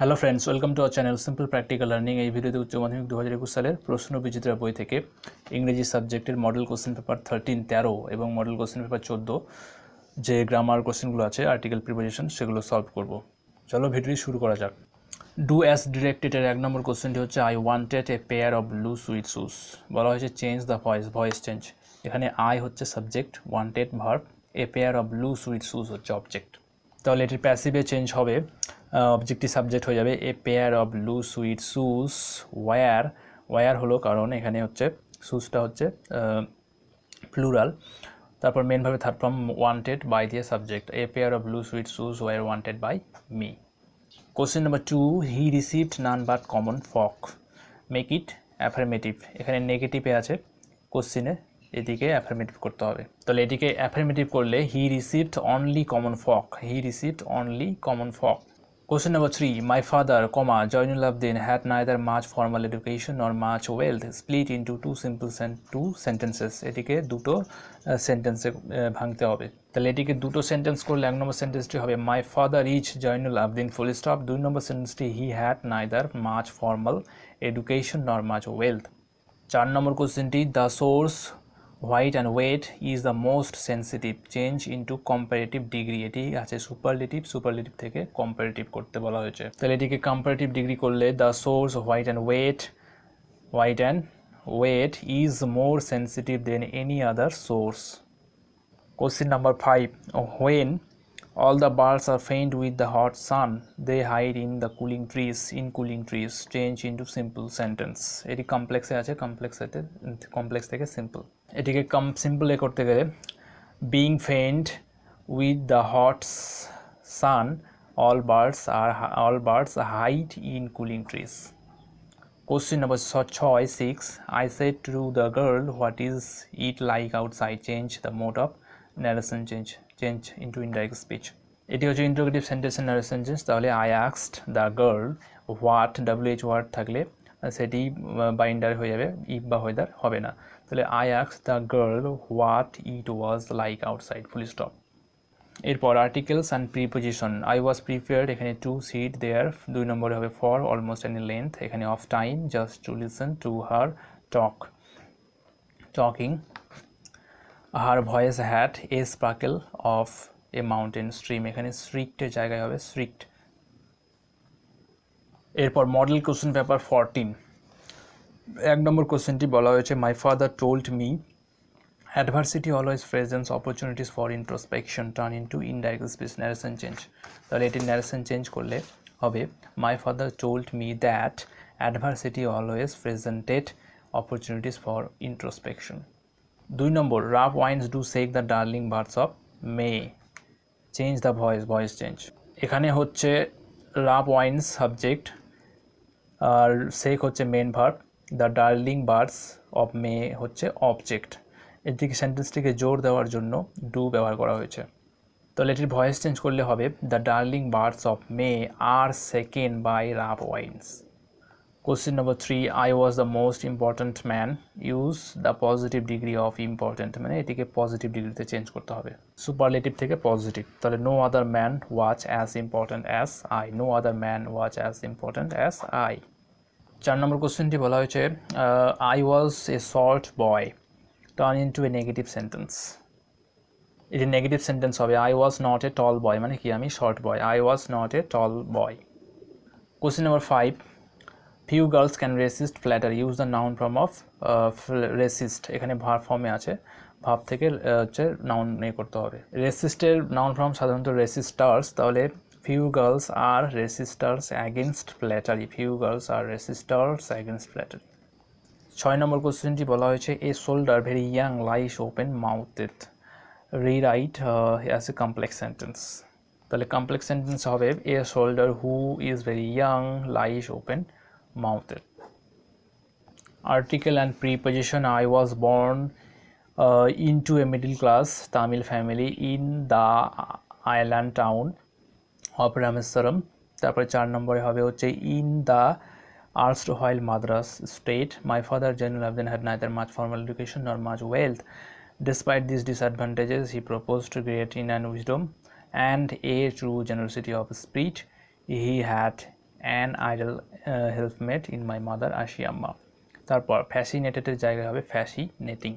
Hello friends, welcome to our channel simple practical learning. এই ভিডিওতে উচ্চ মাধ্যমিক 2021 সালের প্রশ্ন বিচিত্রা বই থেকে ইংরেজি সাবজেক্টের মডেল কোশ্চেন পেপার 13 এবং মডেল কোশ্চেন পেপার 14 যে গ্রামার কোশ্চেনগুলো আছে, আর্টিকেল প্রিপোজিশন, সেগুলো সলভ করব। চলো ভিডিওটি শুরু করা যাক। ডু অ্যাজ ডিরেক্টেড এর 1 নম্বর কোশ্চেনটি হচ্ছে I wanted a pair of blue sweet shoes. বলা হয়েছে চেঞ্জ দ্য ভয়েস চেঞ্জ। এখানে আই হচ্ছে subject, wanted verb, a pair of blue sweet shoes হচ্ছে অবজেক্ট। তাহলে এটির প্যাসিভে চেঞ্জ হবে, অবজেক্টিভ সাবজেক্ট হয়ে যাবে a pair of blue sweet shoes were হলো কারণ এখানে হচ্ছে শুজটা হচ্ছে প্লুরাল। তারপর মেন ভাবে থার্ড ফর্ম ওয়ান্টেড বাই দিয়ে subject, a pair of blue sweet shoes were wanted by me. Question number 2, he received none but common folk. Make it affirmative. এখানে নেগেটিভে আছে কোশ্চেনে, এদিকে অ্যাফার্মেটিভ করতে হবে। তাহলে এটিকে অ্যাফার্মেটিভ করলে হি received only common folk, he received only common folk. Question number 3, my father, Joinul Abdin had neither much formal education nor much wealth, split into two sentences. এটিকে দুটো সেন্টেন্সে ভাঙতে হবে। তাহলে এটিকে দুটো সেন্টেন্স করলে 1 নম্বর সেন্টেন্সটি হবে my father is Zainul Abedin full stop. 2 নম্বর সেন্টেন্সটি he had neither much formal education nor much wealth. 4 নম্বর কোশ্চেনটি the source white and wait is the most sensitive, change into comparative degree. এটি আছে সুপারলেটিভ থেকে কম্পারেটিভ করতে বলা হয়েছে। তাহলে এটিকে কম্পারেটিভ ডিগ্রি করলে the source white and wait is more sensitive than any other source. Question number 5, when all the birds are faint with the hot sun, they hide in the cooling trees, change into simple sentence. এটি কমপ্লেক্সে আছে, complex থেকে simple. এটিকে সিম্পলে করতে গেলে being faint with the hot sun, all birds hide in cooling trees. Question number 6, I said to the girl what is it like outside, change the mode of narration, change into indirect speech. এটি হচ্ছে interrogative সেন্টেন্সের narration change. তাহলে I asked the girl what, WH word থাকলে সেটি binder হয়ে যাবে, if বা weather হবে না। তাহলে I asked the girl what it was like outside, full stop. এরপর articles and preposition, I was prepared, এখানে টু সিট দেয়ার। 2 নম্বরে হবে ফর অলমোস্ট এনি লেন্থ, এখানে of time just to listen to her talking. Her voice had a sparkle of a mountain stream, এখানে স্ট্রিক্টের জায়গায় হবে strict. এরপর model question paper 14, 1 নম্বর কোশ্চেনটি বলা হয়েছে my father told me adversity always presents opportunities for introspection, turn into indirect speech, narration change. তাহলে এটি ন্যারেশন চেঞ্জ করলে হবে my father told me that adversity always presented opportunities for introspection. 2 নম্বর rough winds do shake the darling birds of May, change the voice change. এখানে হচ্ছে rough winds subject আর shake হচ্ছে main verb, the darling birds of May হচ্ছে object. এদিকে সেন্টেন্সটিকে জোর দেওয়ার জন্য ডু ব্যবহার করা হয়েছে। তাহলে এটির ভয়েস চেঞ্জ করলে হবে the darling birds of May আর shaken by rough winds. Question number 3, I was the most important man, use the positive degree of important, মানে এটিকে পজিটিভ ডিগ্রিতে চেঞ্জ করতে হবে, সুপারলেটিভ থেকে পজিটিভ। তাহলে no other man was as important as I, no other man was as important as I। 4 নম্বর কোশ্চেনটি বলা হয়েছে I was a short boy, turn into a negative sentence। এটি নেগেটিভ সেন্টেন্স হবে I was not a tall boy, মানে কি আমি short boy, I was not a tall boy। Question number 5, few girls can resist flattery, use the noun form of resist। এখানে verb ফর্মে আছে, verb থেকে হচ্ছে noun নিয়ে করতে হবে। রেসিস্টের নাউন ফর্ম সাধারণত রেসিস্টার্স, তাহলে few girls are resistors against flattery, few girls are resistors against flattery। 6 নম্বর কোশ্চেনটি বলা হয়েছে a soldier very young lies open mouthed, rewrite as a complex sentence। তাহলে কমপ্লেক্স সেন্টেন্স হবে a soldier who is very young lies open mouthed। Article and preposition, I was born into a middle class Tamil family in the island town of Rameswaram। তারপরে 4 নম্বরে হবে হচ্ছে in the erstwhile Madras state, my father Jainul Abidin had neither much formal education nor much wealth, despite these disadvantages he proposed to great in and wisdom and a true generosity of spirit, he had an idol helpmate in my mother আশি আম্মা। তারপর ফ্যাসিনেটেডের জায়গায় হবে fascinating.